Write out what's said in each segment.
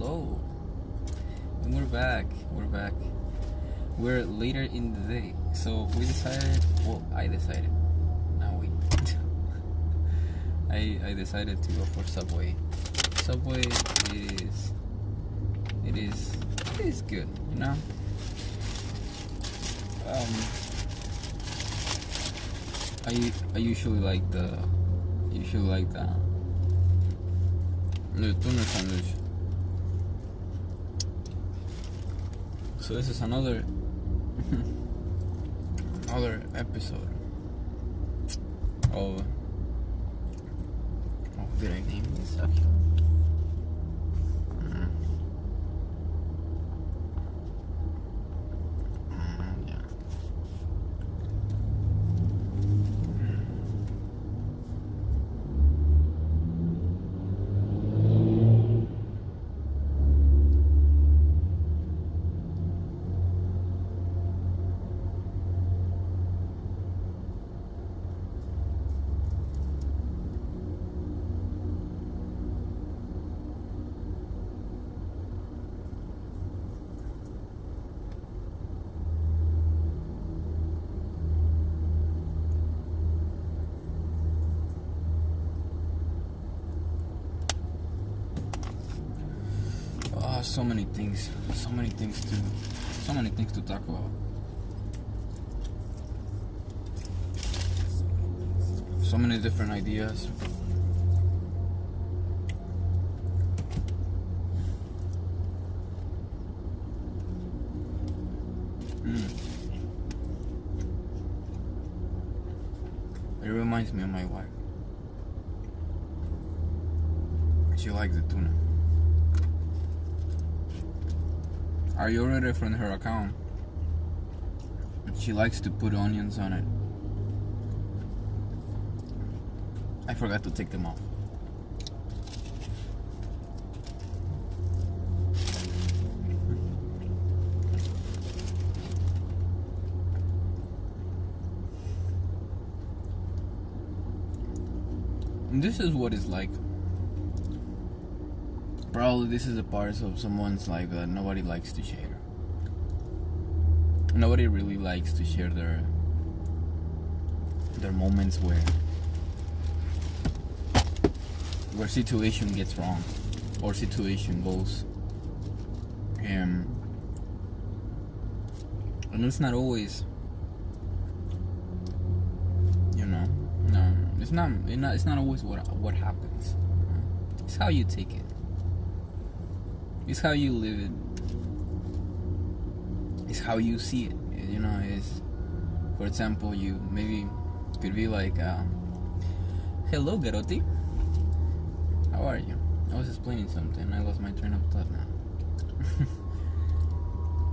hello. And we're back. We're later in the day. So we decided, I decided. Now we. I decided to go for Subway. Subway is good, you know? I usually like the tuna sandwich. So this is another episode of did I name this actually? So many things to talk about. So many different ideas. It reminds me of my wife. She likes the tuna. I ordered it from her account. She likes to put onions on it. I forgot to take them off. And this is what it's like. Probably this is a part of someone's life that nobody likes to share. Nobody really likes to share their moments where situation gets wrong or situation goes. And it's not always, it's not always what happens. It's how you take it. It's how you live it. It's how you see it. It's, for example, you maybe could be like, hello, Garoti. How are you? I was explaining something. I lost my train of thought now.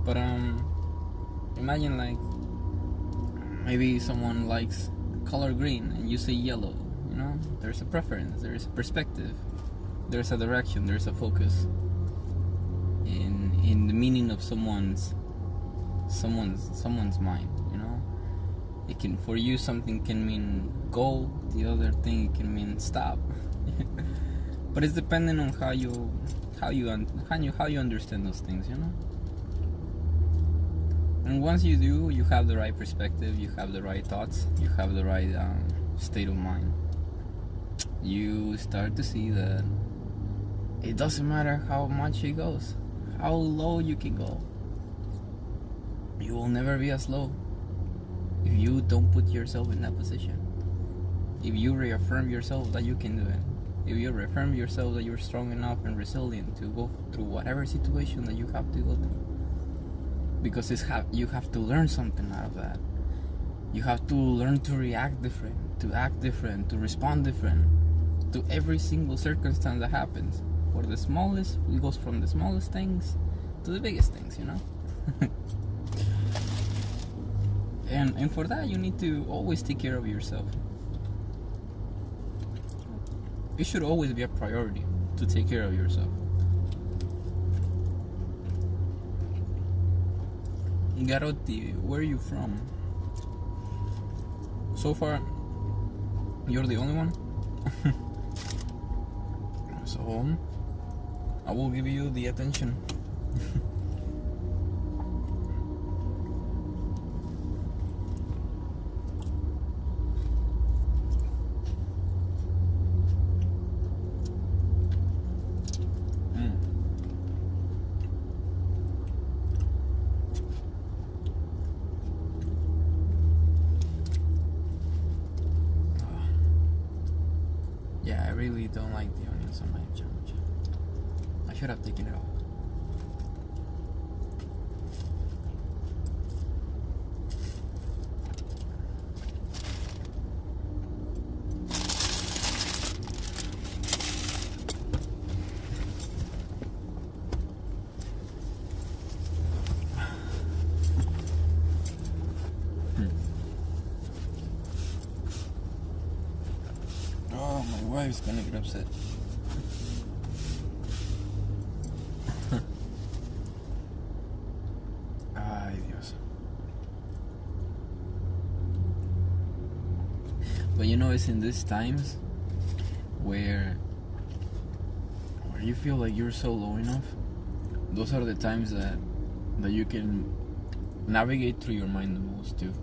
But imagine like maybe someone likes color green and you say yellow. There's a preference. There's a perspective. There's a direction. There's a focus. In the meaning of someone's mind, it can, for you, something can mean go, the other thing it can mean stop. But it's dependent on how you understand those things, And once you do, you have the right perspective, you have the right thoughts, you have the right state of mind. You start to see that it doesn't matter how much it goes, how low you can go. You will never be as low if you don't put yourself in that position. If you reaffirm yourself that you can do it. If you reaffirm yourself that you're strong enough and resilient to go through whatever situation that you have to go through. Because you have to learn something out of that. You have to learn to react different, to act different, to respond different to every single circumstance that happens. For the smallest, it goes from the smallest things to the biggest things, And for that, you need to always take care of yourself. It should always be a priority to take care of yourself. Garoti, where are you from? So far, you're the only one. So, will give you the attention. Yeah, I really don't like the onions on my sandwich. I should have taken it off. Oh, my wife's gonna get upset. Ay, Dios. But you know, it's in these times where you feel like you're so low enough. Those are the times that you can navigate through your mind the most too.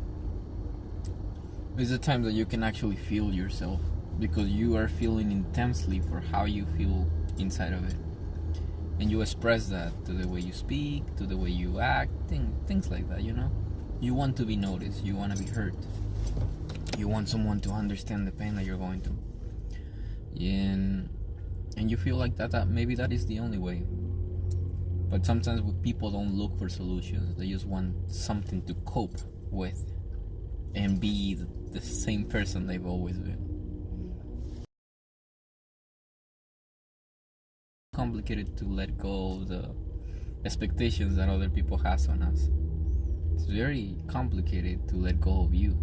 It's the time that you can actually feel yourself, because you are feeling intensely for how you feel inside of it, and you express that to the way you speak, to the way you act, things like that. You know, you want to be noticed, you want to be heard, you want someone to understand the pain that you're going through, and you feel like that maybe that is the only way. But sometimes people don't look for solutions, they just want something to cope with and be the same person they've always been. Complicated to let go of the expectations that other people has on us. It's very complicated to let go of you,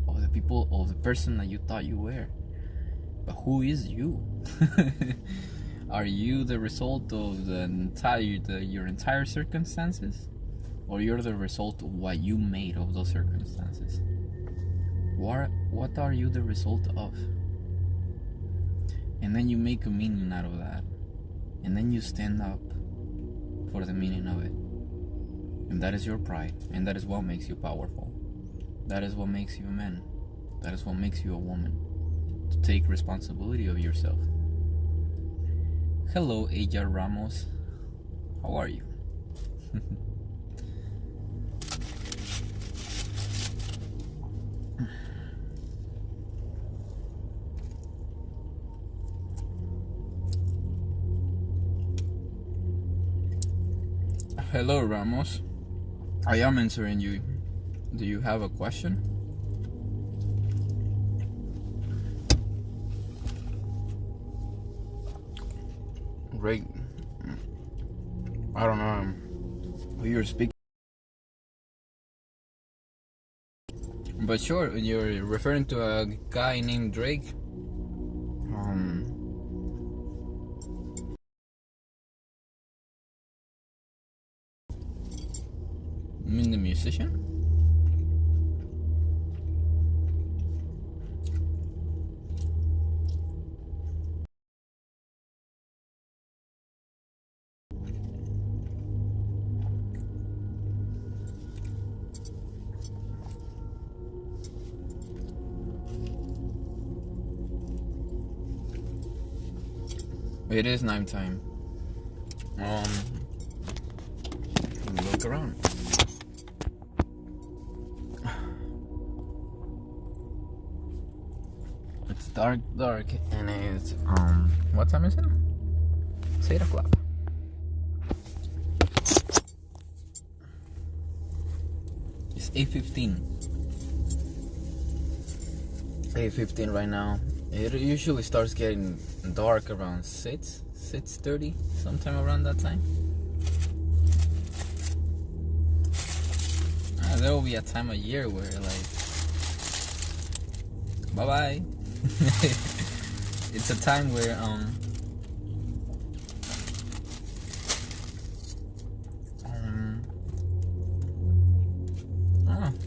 of the people, of the person that you thought you were. But who is you? Are you the result of your entire circumstances, or you're the result of what you made of those circumstances? What are you the result of? And then you make a meaning out of that. And then you stand up for the meaning of it. And that is your pride. And that is what makes you powerful. That is what makes you a man. That is what makes you a woman. To take responsibility of yourself. Hello, Aja Ramos. How are you? Hello, Ramos. I am answering you. Do you have a question? Great. I don't know who you're speaking. But sure, you're referring to a guy named Drake. You mean the musician? It is nighttime. Look around. It's dark, and it's what time is it? It's 8 o'clock. It's 8:15. 8:15 right now. It usually starts getting dark around 6:30, sometime around that time. There will be a time of year where like, bye bye. It's a time where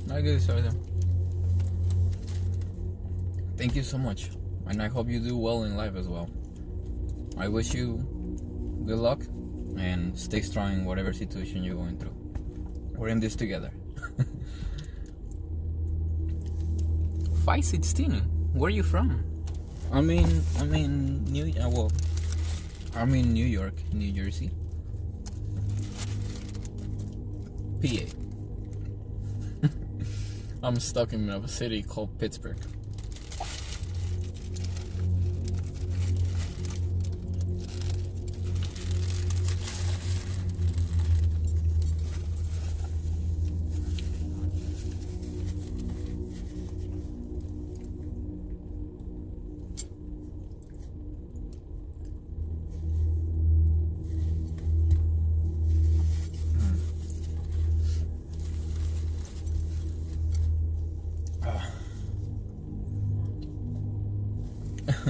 not good, sorry. Thank you so much, and I hope you do well in life as well. I wish you good luck and stay strong in whatever situation you're going through. We're in this together. 516. Where are you from? I'm in New York, New Jersey, PA. I'm stuck in a city called Pittsburgh.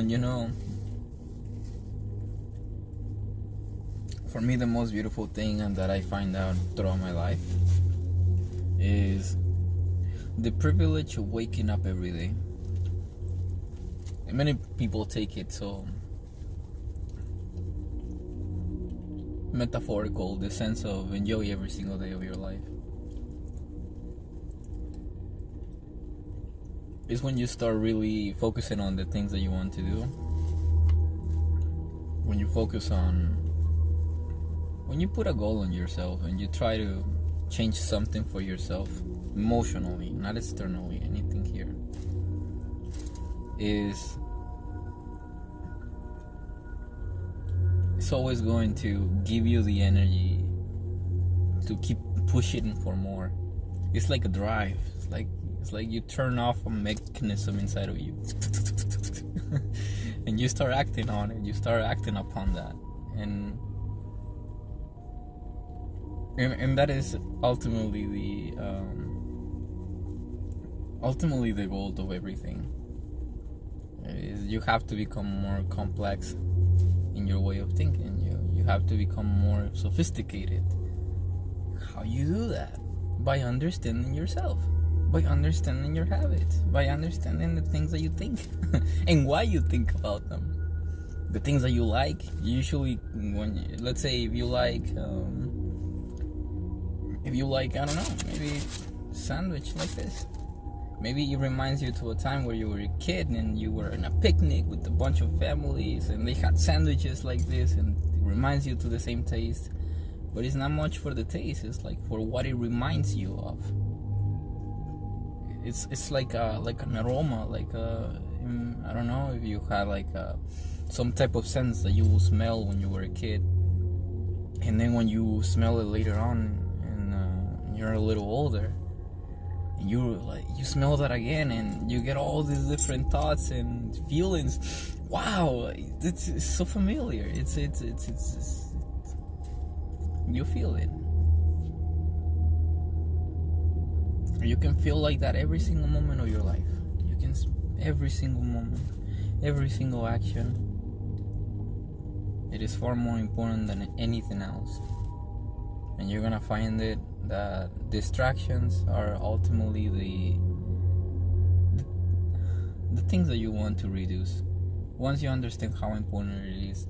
You know, for me the most beautiful thing and that I find out throughout my life is the privilege of waking up every day. And many people take it so metaphorical, the sense of enjoy every single day of your life. It's when you start really focusing on the things that you want to do. When you focus on, when you put a goal on yourself and you try to change something for yourself, emotionally, not externally, anything here, is it's always going to give you the energy to keep pushing for more. It's like a drive. It's like you turn off a mechanism inside of you and you start acting on it, you start acting upon that, and that is ultimately the goal of everything. Is you have to become more complex in your way of thinking. You have to become more sophisticated. How you do that? By understanding yourself, by understanding your habits, by understanding the things that you think and why you think about them. The things that you like, usually when, let's say if you like I don't know, maybe a sandwich like this. Maybe it reminds you to a time where you were a kid and you were in a picnic with a bunch of families and they had sandwiches like this, and it reminds you to the same taste. But it's not much for the taste, it's like for what it reminds you of. It's like an aroma, I don't know if you had some type of sense that you will smell when you were a kid, and then when you smell it later on and you're a little older, and you smell that again and you get all these different thoughts and feelings. Wow, it's so familiar. It's you feel it. You can feel like that every single moment of your life. You can, every single moment, every single action. It is far more important than anything else. And you're gonna find it that distractions are ultimately the things that you want to reduce. Once you understand how important it is,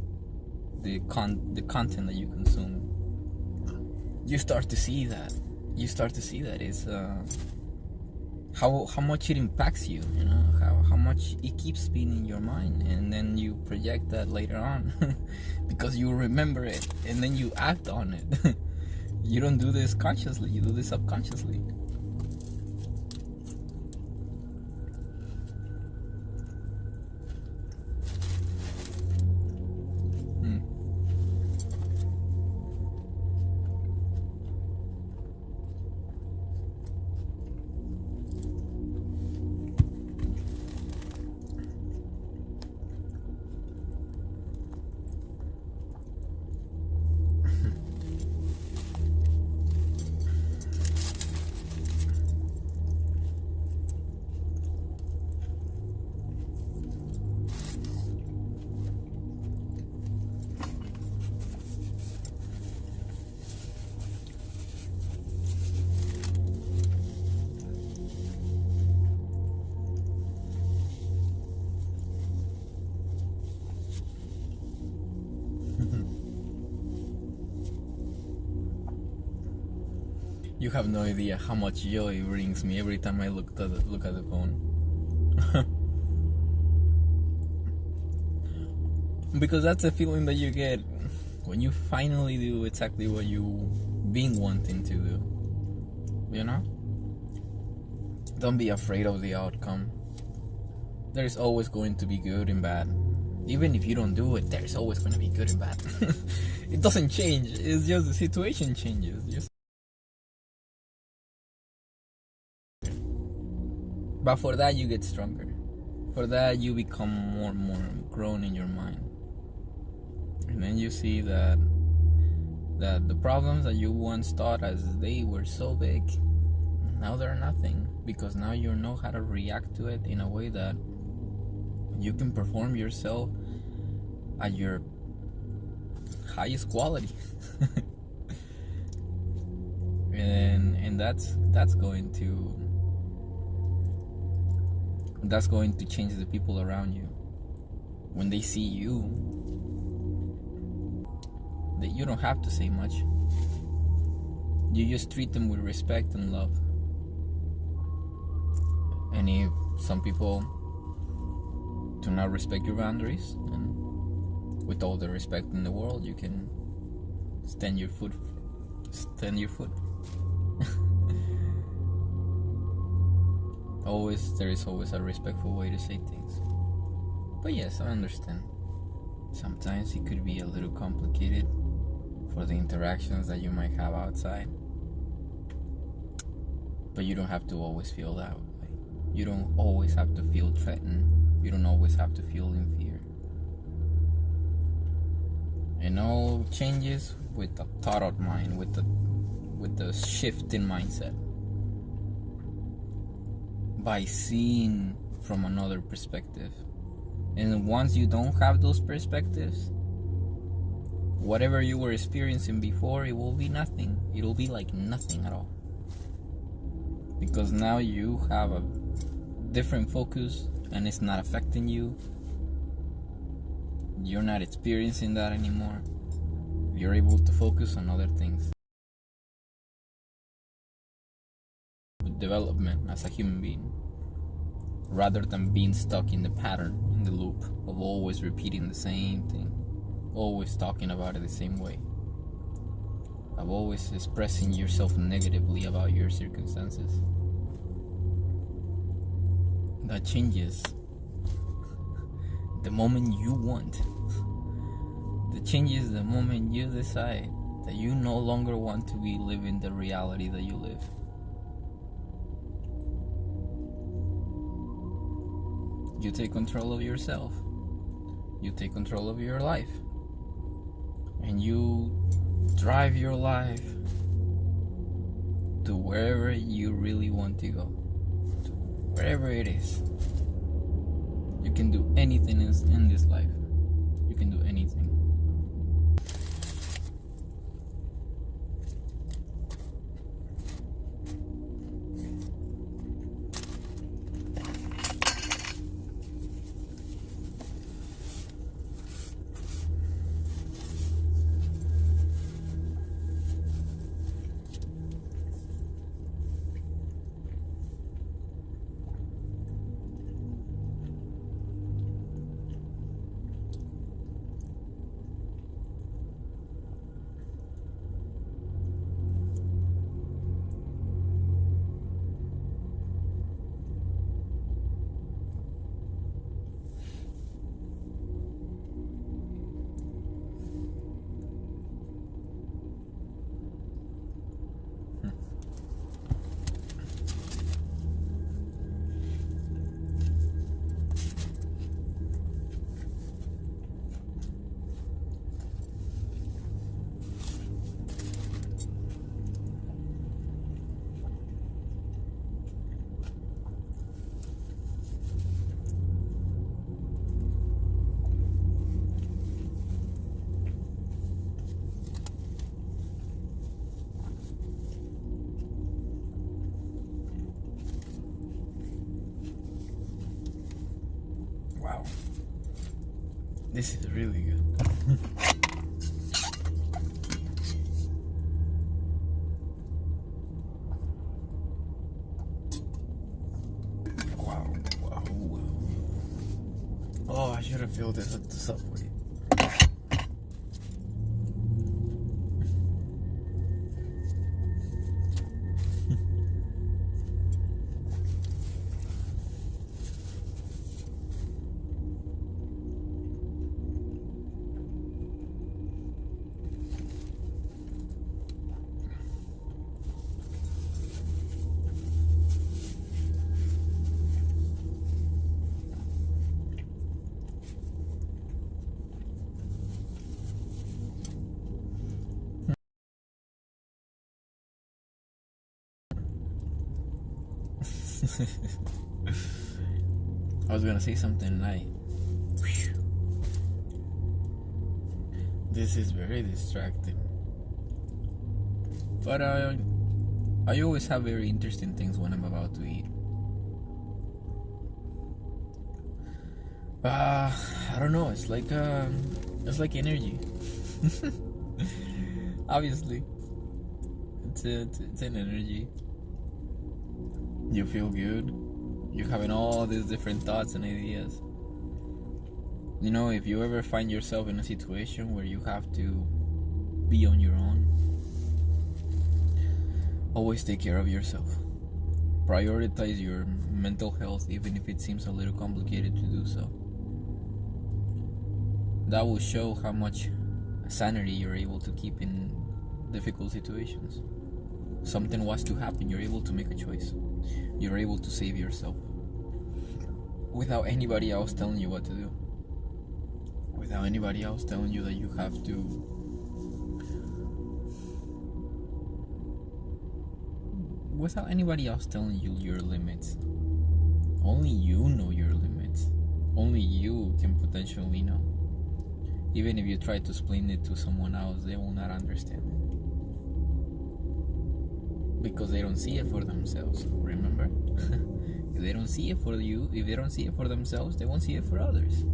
the content that you consume, you start to see that. You start to see that it's how much it impacts you, how much it keeps being in your mind, and then you project that later on because you remember it and then you act on it. You don't do this consciously, you do this subconsciously. You have no idea how much joy it brings me every time I look at the phone. Because that's a feeling that you get when you finally do exactly what you've been wanting to do. You know? Don't be afraid of the outcome. There's always going to be good and bad. Even if you don't do it, there's always going to be good and bad. It doesn't change. It's just the situation changes. But for that, you get stronger. For that, you become more and more grown in your mind. And then you see that the problems that you once thought as they were so big, now they're nothing. Because now you know how to react to it in a way that you can perform yourself at your highest quality. and that's going to change the people around you. When they see you, that you don't have to say much. You just treat them with respect and love. And if some people do not respect your boundaries, and with all the respect in the world, you can stand your foot. There is always a respectful way to say things. But yes, I understand. Sometimes it could be a little complicated for the interactions that you might have outside. But you don't have to always feel that way. You don't always have to feel threatened. You don't always have to feel in fear. And all changes with the thought of mind, with the shift in mindset. By seeing from another perspective. And once you don't have those perspectives, whatever you were experiencing before, it will be nothing. It'll be like nothing at all. Because now you have a different focus and it's not affecting you. You're not experiencing that anymore. You're able to focus on other things. Development as a human being, rather than being stuck in the pattern, in the loop of always repeating the same thing, always talking about it the same way, of always expressing yourself negatively about your circumstances. That changes the moment you want. That changes the moment you decide that you no longer want to be living the reality that you live. You take control of yourself. You take control of your life. And you drive your life to wherever you really want to go. To wherever it is. You can do anything in this life. You can do anything. Wow. This is really good. I should have filled this at the subway. I was gonna say something and this is very distracting. But I always have very interesting things when I'm about to eat. I don't know. It's like energy. Obviously, it's an energy. You feel good. You're having all these different thoughts and ideas. You know, if you ever find yourself in a situation where you have to be on your own, always take care of yourself. Prioritize your mental health, even if it seems a little complicated to do so. That will show how much sanity you're able to keep in difficult situations. Something was to happen, you're able to make a choice. You're able to save yourself without anybody else telling you what to do. Without anybody else telling you that you have to without anybody else telling you your limits. Only you know your limits. Only you can potentially know. Even if you try to explain it to someone else, they will not understand it. Because they don't see it for themselves, remember? If they don't see it for you, if they don't see it for themselves, they won't see it for others.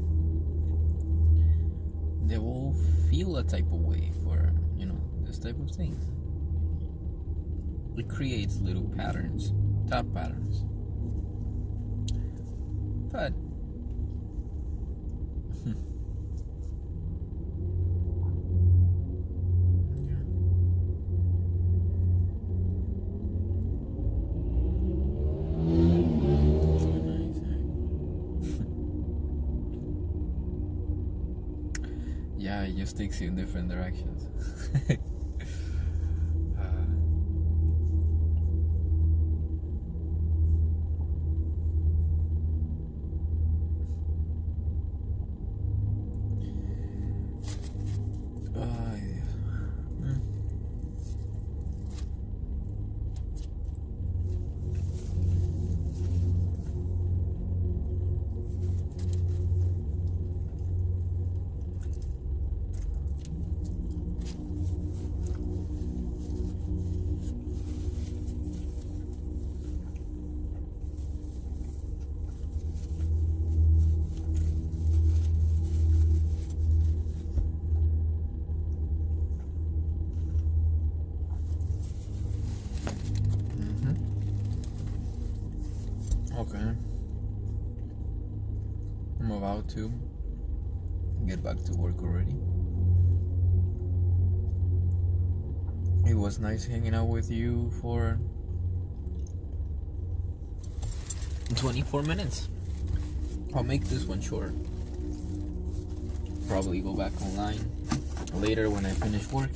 They will feel a type of way for, this type of things. It creates little patterns, thought patterns. But yeah, it just takes you in different directions. Okay. I'm about to get back to work already. It was nice hanging out with you for 24 minutes. I'll make this one short. Probably go back online later when I finish work.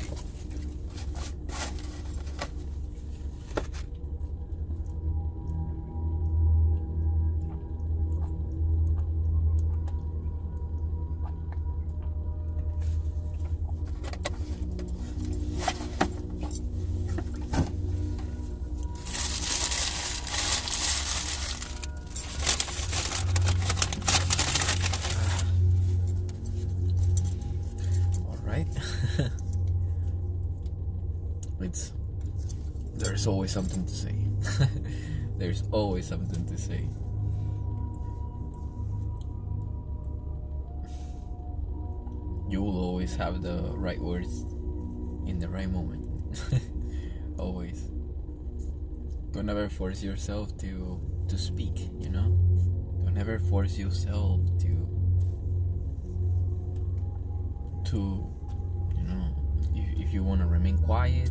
There's always something to say. There's always something to say. You will always have the right words in the right moment. Always. Don't ever force yourself to speak, Don't ever force yourself to to, you know, if you want to remain quiet,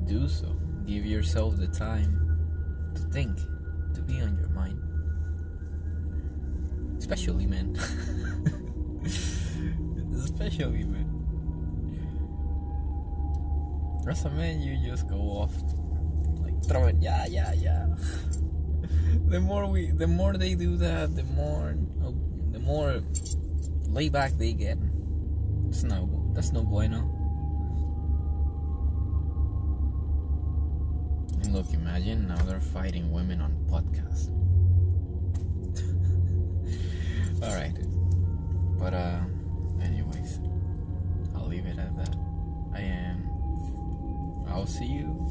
do so. Give yourself the time to think, to be on your mind. Especially men. Especially men. As a man, you just go off, like throw it, yeah. the more they do that, the more laid back they get. That's no bueno. And look, imagine now they're fighting women on podcasts. All right, but anyways, I'll leave it at that. I'll see you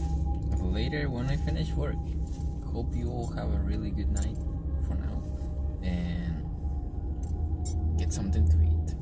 later when I finish work. Hope you all have a really good night for now, and get something to eat.